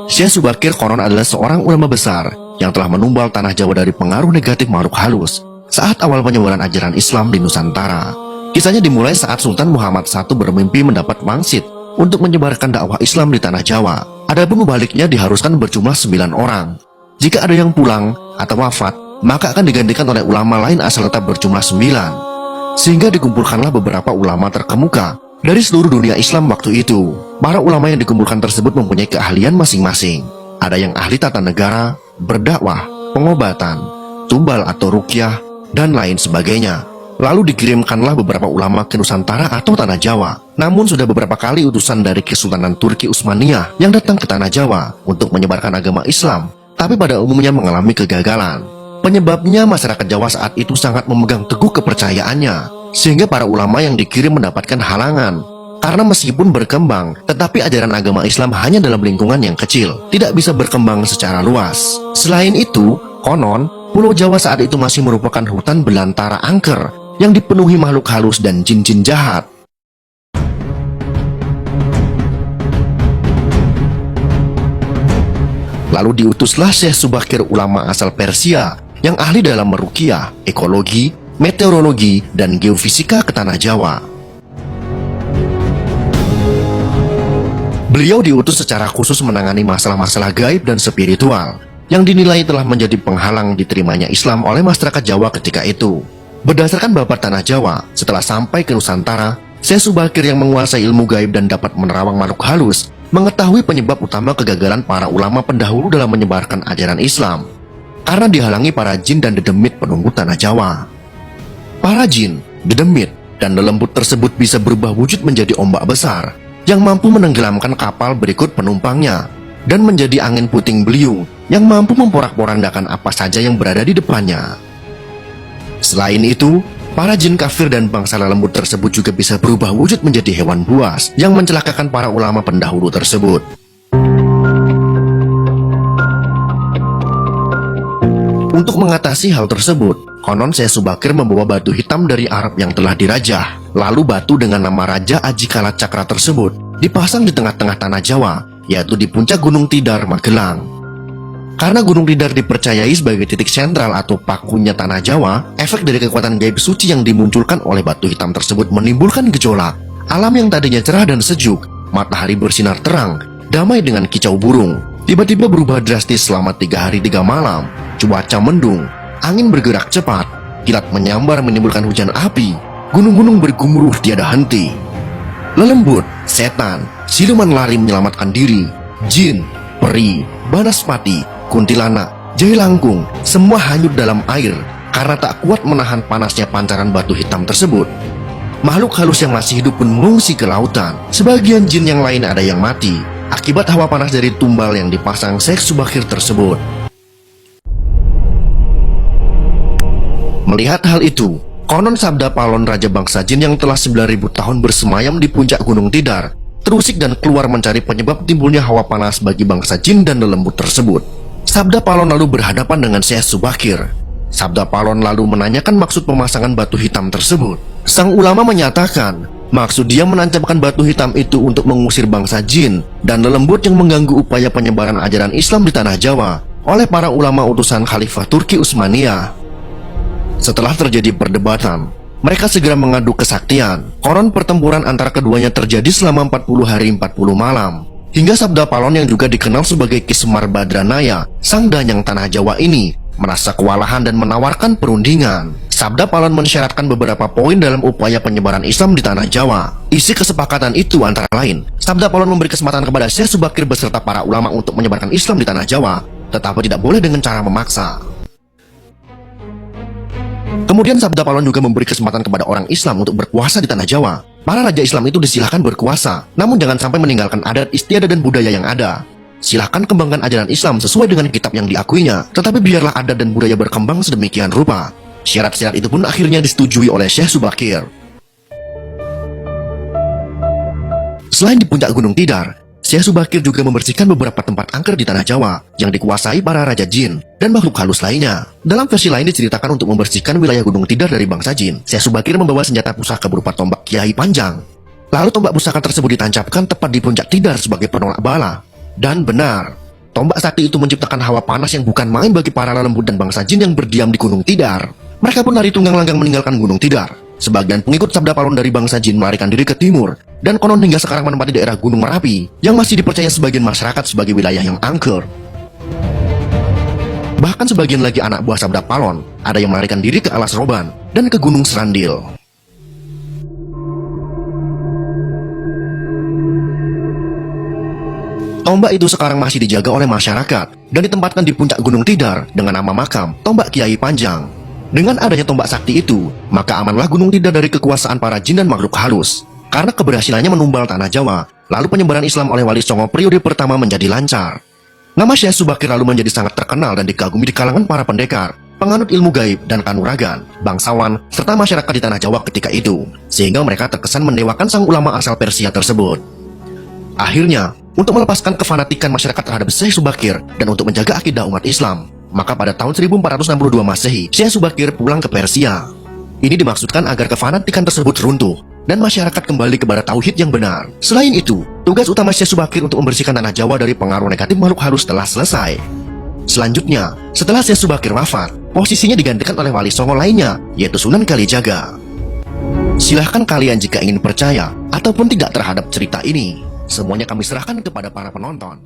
Syekh Subakir konon adalah seorang ulama besar yang telah menumbal tanah Jawa dari pengaruh negatif makhluk halus saat awal penyebaran ajaran Islam di Nusantara. Kisahnya dimulai saat Sultan Muhammad I bermimpi mendapat wangsit untuk menyebarkan dakwah Islam di tanah Jawa. Adapun mubaliknya diharuskan berjumlah 9 orang. Jika ada yang pulang atau wafat, maka akan digantikan oleh ulama lain asal tetap berjumlah 9. Sehingga dikumpulkanlah beberapa ulama terkemuka dari seluruh dunia Islam waktu itu. Para ulama yang dikumpulkan tersebut mempunyai keahlian masing-masing. Ada yang ahli tata negara, berdakwah, pengobatan, tumbal atau ruqyah, dan lain sebagainya. Lalu dikirimkanlah beberapa ulama ke Nusantara atau Tanah Jawa. Namun sudah beberapa kali utusan dari Kesultanan Turki Utsmaniyah yang datang ke Tanah Jawa untuk menyebarkan agama Islam, tapi pada umumnya mengalami kegagalan. Penyebabnya masyarakat Jawa saat itu sangat memegang teguh kepercayaannya, sehingga para ulama yang dikirim mendapatkan halangan. Karena meskipun berkembang, tetapi ajaran agama Islam hanya dalam lingkungan yang kecil, tidak bisa berkembang secara luas. Selain itu, konon, Pulau Jawa saat itu masih merupakan hutan belantara angker yang dipenuhi makhluk halus dan jin-jin jahat. Lalu diutuslah Syekh Subakir, ulama asal Persia yang ahli dalam meruqyah, ekologi, meteorologi, dan geofisika ke Tanah Jawa. Beliau diutus secara khusus menangani masalah-masalah gaib dan spiritual yang dinilai telah menjadi penghalang diterimanya Islam oleh masyarakat Jawa ketika itu. Berdasarkan babat Tanah Jawa, setelah sampai ke Nusantara, Syekh Subakir yang menguasai ilmu gaib dan dapat menerawang makhluk halus mengetahui penyebab utama kegagalan para ulama pendahulu dalam menyebarkan ajaran Islam, karena dihalangi para jin dan dedemit penunggu Tanah Jawa. Para jin, dedemit, dan lelembut tersebut bisa berubah wujud menjadi ombak besar yang mampu menenggelamkan kapal berikut penumpangnya, dan menjadi angin puting beliung yang mampu memporak-porandakan apa saja yang berada di depannya. Selain itu, para jin kafir dan bangsa lelembut tersebut juga bisa berubah wujud menjadi hewan buas yang mencelakakan para ulama pendahulu tersebut. Untuk mengatasi hal tersebut, konon Syekh Subakir membawa batu hitam dari Arab yang telah dirajah. Lalu batu dengan nama Raja Ajikala Cakra tersebut dipasang di tengah-tengah Tanah Jawa, yaitu di puncak Gunung Tidar, Magelang. Karena Gunung Tidar dipercayai sebagai titik sentral atau pakunya Tanah Jawa, efek dari kekuatan gaib suci yang dimunculkan oleh batu hitam tersebut menimbulkan gejolak. Alam yang tadinya cerah dan sejuk, matahari bersinar terang, damai dengan kicau burung, tiba-tiba berubah drastis selama 3 hari 3 malam. Cuaca mendung, angin bergerak cepat, kilat menyambar menimbulkan hujan api, gunung-gunung bergemuruh tiada henti. Lelembut, setan, siluman lari menyelamatkan diri, jin, peri, banaspati, kuntilanak, jahe langkung, semua hanyut dalam air karena tak kuat menahan panasnya pancaran batu hitam tersebut. Makhluk halus yang masih hidup pun mengungsi ke lautan. Sebagian jin yang lain ada yang mati akibat hawa panas dari tumbal yang dipasang Syekh Subakir tersebut. Melihat hal itu, konon Sabda Palon, raja bangsa jin yang telah 9.000 tahun bersemayam di puncak Gunung Tidar, terusik dan keluar mencari penyebab timbulnya hawa panas bagi bangsa jin dan lelembut tersebut. Sabda Palon lalu berhadapan dengan Syekh Subakir. Sabda Palon lalu menanyakan maksud pemasangan batu hitam tersebut. Sang ulama menyatakan, maksud dia menancapkan batu hitam itu untuk mengusir bangsa jin dan lelembut yang mengganggu upaya penyebaran ajaran Islam di Tanah Jawa oleh para ulama utusan Khalifah Turki Utsmaniyah. Setelah terjadi perdebatan, mereka segera mengadu kesaktian. Konon pertempuran antara keduanya terjadi selama 40 hari 40 malam. Hingga Sabda Palon yang juga dikenal sebagai Ki Semar Badranaya, sang danyang Tanah Jawa ini, merasa kewalahan dan menawarkan perundingan. Sabda Palon mensyaratkan beberapa poin dalam upaya penyebaran Islam di Tanah Jawa. Isi kesepakatan itu antara lain, Sabda Palon memberi kesempatan kepada Syekh Subakir beserta para ulama untuk menyebarkan Islam di Tanah Jawa, tetapi tidak boleh dengan cara memaksa. Kemudian Sabda Palon juga memberi kesempatan kepada orang Islam untuk berkuasa di Tanah Jawa. Para raja Islam itu disilahkan berkuasa, namun jangan sampai meninggalkan adat istiadat dan budaya yang ada. Silahkan kembangkan ajaran Islam sesuai dengan kitab yang diakuinya, tetapi biarlah adat dan budaya berkembang sedemikian rupa. Syarat-syarat itu pun akhirnya disetujui oleh Syekh Subakir. Selain di puncak Gunung Tidar, Syekh Subakir juga membersihkan beberapa tempat angker di Tanah Jawa yang dikuasai para raja jin dan makhluk halus lainnya. Dalam versi lain diceritakan untuk membersihkan wilayah Gunung Tidar dari bangsa jin, Syekh Subakir membawa senjata pusaka berupa tombak Kiai Panjang. Lalu tombak pusaka tersebut ditancapkan tepat di puncak Tidar sebagai penolak bala. Dan benar, tombak sakti itu menciptakan hawa panas yang bukan main bagi para lelembut dan bangsa jin yang berdiam di Gunung Tidar. Mereka pun lari tunggang langgang meninggalkan Gunung Tidar. Sebagian pengikut Sabda Palon dari bangsa jin melarikan diri ke timur, dan konon hingga sekarang menempati daerah Gunung Merapi, yang masih dipercaya sebagian masyarakat sebagai wilayah yang angker. Bahkan sebagian lagi anak buah Sabda Palon, ada yang melarikan diri ke Alas Roban, dan ke Gunung Serandil. Tombak itu sekarang masih dijaga oleh masyarakat dan ditempatkan di puncak Gunung Tidar dengan nama makam Tombak Kiai Panjang. Dengan adanya tombak sakti itu, maka amanlah Gunung Tidar dari kekuasaan para jin dan makhluk halus. Karena keberhasilannya menumbal tanah Jawa, lalu penyebaran Islam oleh Wali Songo periode pertama menjadi lancar. Nama Syekh Subakir lalu menjadi sangat terkenal dan dikagumi di kalangan para pendekar, penganut ilmu gaib dan kanuragan, bangsawan, serta masyarakat di tanah Jawa ketika itu, sehingga mereka terkesan mendewakan sang ulama asal Persia tersebut. Akhirnya, untuk melepaskan kefanatikan masyarakat terhadap Syekh Subakir dan untuk menjaga akidah umat Islam, maka pada tahun 1462 Masehi, Syekh Subakir pulang ke Persia. Ini dimaksudkan agar kefanatikan tersebut runtuh dan masyarakat kembali kepada tauhid yang benar. Selain itu, tugas utama Syekh Subakir untuk membersihkan tanah Jawa dari pengaruh negatif makhluk halus telah selesai. Selanjutnya, setelah Syekh Subakir wafat, posisinya digantikan oleh wali songo lainnya, yaitu Sunan Kalijaga. Silahkan kalian jika ingin percaya ataupun tidak terhadap cerita ini. Semuanya kami serahkan kepada para penonton.